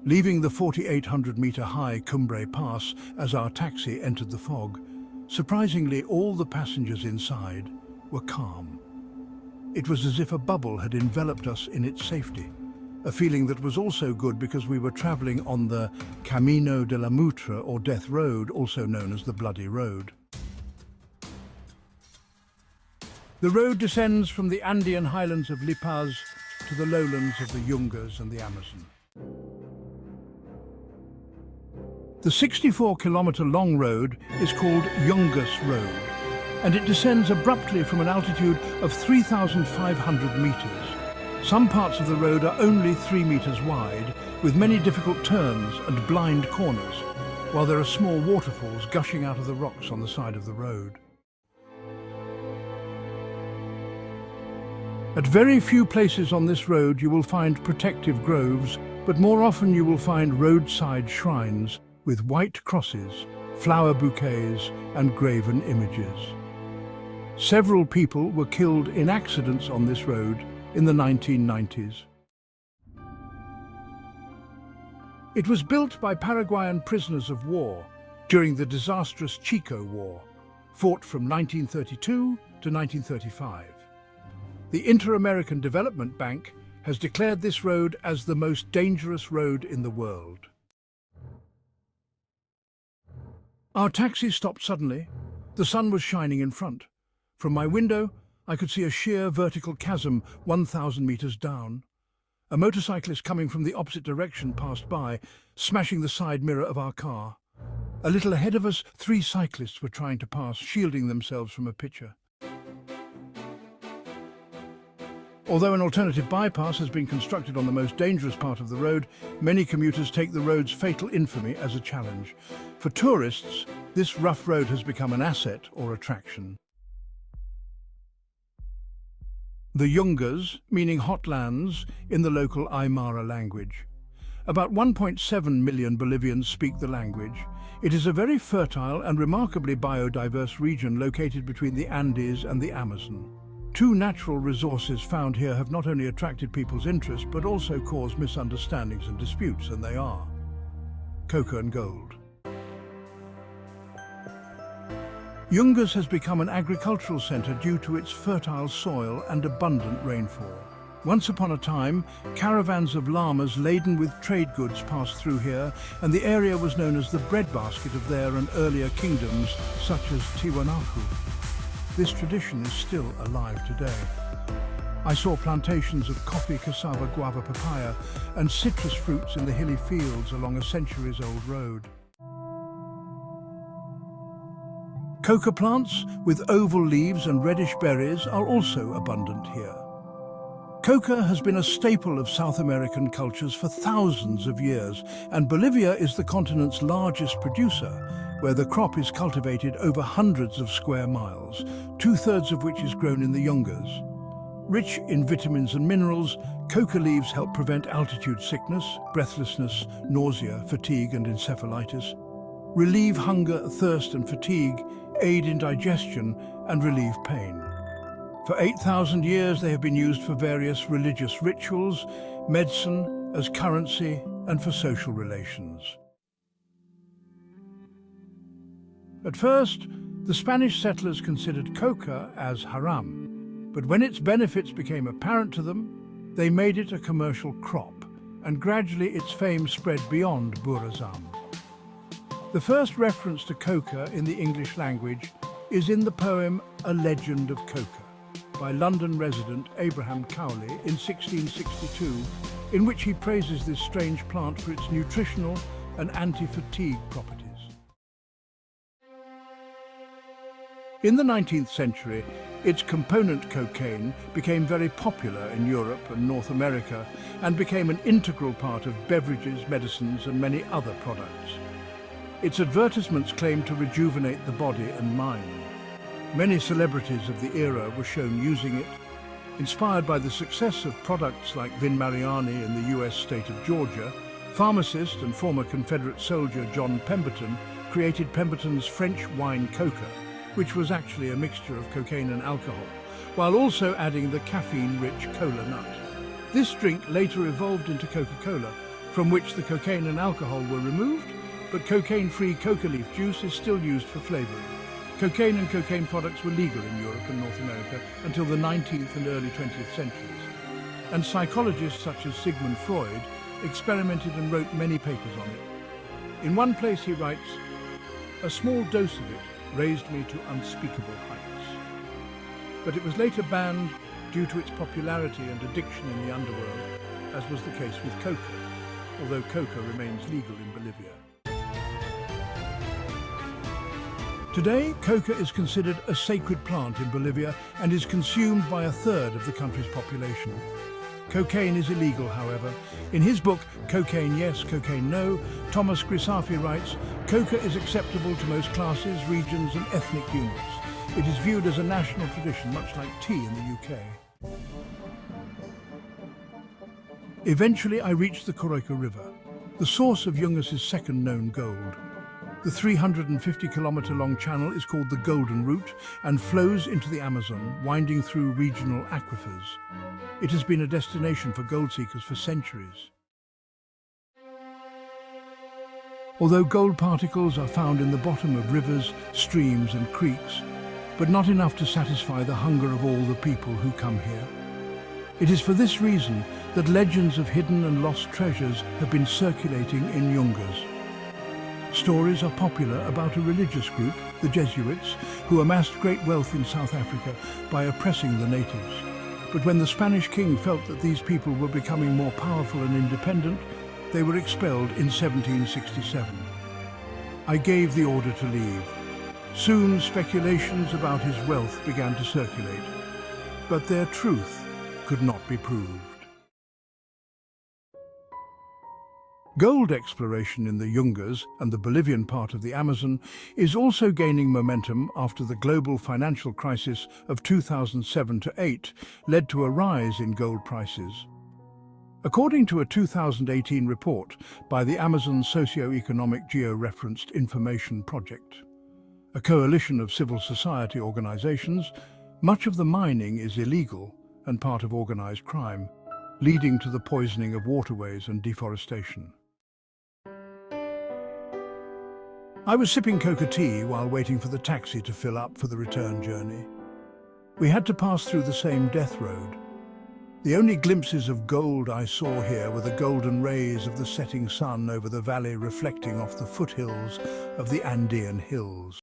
Leaving the 4,800-metre-high Cumbre Pass as our taxi entered the fog, surprisingly all the passengers inside were calm. It was as if a bubble had enveloped us in its safety, a feeling that was also good because we were travelling on the Camino de la Mutra, or Death Road, also known as the Bloody Road. The road descends from the Andean highlands of La Paz to the lowlands of the Yungas and the Amazon. The 64-kilometre-long road is called Yungas Road, and it descends abruptly from an altitude of 3,500 metres. Some parts of the road are only 3 metres wide, with many difficult turns and blind corners, while there are small waterfalls gushing out of the rocks on the side of the road. At very few places on this road you will find protective groves, but more often you will find roadside shrines with white crosses, flower bouquets and graven images. Several people were killed in accidents on this road in the 1990s. It was built by Paraguayan prisoners of war during the disastrous Chico War, fought from 1932 to 1935. The Inter-American Development Bank has declared this road as the most dangerous road in the world. Our taxi stopped suddenly. The sun was shining in front. From my window, I could see a sheer vertical chasm 1,000 metres down. A motorcyclist coming from the opposite direction passed by, smashing the side mirror of our car. A little ahead of us, 3 cyclists were trying to pass, shielding themselves from a pitcher. Although an alternative bypass has been constructed on the most dangerous part of the road, many commuters take the road's fatal infamy as a challenge. For tourists, this rough road has become an asset or attraction. The Yungas, meaning hot lands in the local Aymara language. About 1.7 million Bolivians speak the language. It is a very fertile and remarkably biodiverse region located between the Andes and the Amazon. 2 natural resources found here have not only attracted people's interest, but also caused misunderstandings and disputes, and they are coca and gold. Yungas has become an agricultural centre due to its fertile soil and abundant rainfall. Once upon a time, caravans of llamas laden with trade goods passed through here, and the area was known as the breadbasket of their and earlier kingdoms, such as Tiwanaku. This tradition is still alive today. I saw plantations of coffee, cassava, guava, papaya, and citrus fruits in the hilly fields along a centuries-old road. Coca plants with oval leaves and reddish berries are also abundant here. Coca has been a staple of South American cultures for thousands of years, and Bolivia is the continent's largest producer, where the crop is cultivated over hundreds of square miles, 2/3 of which is grown in the Yungas. Rich in vitamins and minerals, coca leaves help prevent altitude sickness, breathlessness, nausea, fatigue and encephalitis, relieve hunger, thirst and fatigue, aid in digestion and relieve pain. For 8,000 years they have been used for various religious rituals, medicine, as currency and for social relations. At first, the Spanish settlers considered coca as haram, but when its benefits became apparent to them, they made it a commercial crop, and gradually its fame spread beyond Burazam. The first reference to coca in the English language is in the poem A Legend of Coca by London resident Abraham Cowley in 1662, in which he praises this strange plant for its nutritional and anti-fatigue properties. In the 19th century, its component cocaine became very popular in Europe and North America and became an integral part of beverages, medicines and many other products. Its advertisements claimed to rejuvenate the body and mind. Many celebrities of the era were shown using it. Inspired by the success of products like Vin Mariani in the US state of Georgia, pharmacist and former Confederate soldier John Pemberton created Pemberton's French wine coca, which was actually a mixture of cocaine and alcohol, while also adding the caffeine-rich cola nut. This drink later evolved into Coca-Cola, from which the cocaine and alcohol were removed, but cocaine-free coca leaf juice is still used for flavoring. Cocaine and cocaine products were legal in Europe and North America until the 19th and early 20th centuries. And psychologists such as Sigmund Freud experimented and wrote many papers on it. In one place he writes, "A small dose of it raised me to unspeakable heights." But it was later banned due to its popularity and addiction in the underworld, as was the case with coca, although coca remains legal in Bolivia. Today, coca is considered a sacred plant in Bolivia and is consumed by a third of the country's population. Cocaine is illegal, however. In his book, Cocaine Yes, Cocaine No, Thomas Grisafi writes, "Coca is acceptable to most classes, regions and ethnic units. It is viewed as a national tradition, much like tea in the UK." Eventually, I reached the Coroica River, the source of Yungas' second known gold. The 350-kilometre-long channel is called the Golden Route and flows into the Amazon, winding through regional aquifers. It has been a destination for gold seekers for centuries. Although gold particles are found in the bottom of rivers, streams and creeks, but not enough to satisfy the hunger of all the people who come here. It is for this reason that legends of hidden and lost treasures have been circulating in Yungas. Stories are popular about a religious group, the Jesuits, who amassed great wealth in South Africa by oppressing the natives. But when the Spanish king felt that these people were becoming more powerful and independent, they were expelled in 1767. I gave the order to leave. Soon speculations about his wealth began to circulate, but their truth could not be proved. Gold exploration in the Yungas and the Bolivian part of the Amazon is also gaining momentum after the global financial crisis of 2007-8 led to a rise in gold prices. According to a 2018 report by the Amazon Socio-Economic Geo-Referenced Information Project, a coalition of civil society organizations, much of the mining is illegal and part of organized crime, leading to the poisoning of waterways and deforestation. I was sipping coca tea while waiting for the taxi to fill up for the return journey. We had to pass through the same death road. The only glimpses of gold I saw here were the golden rays of the setting sun over the valley reflecting off the foothills of the Andean hills.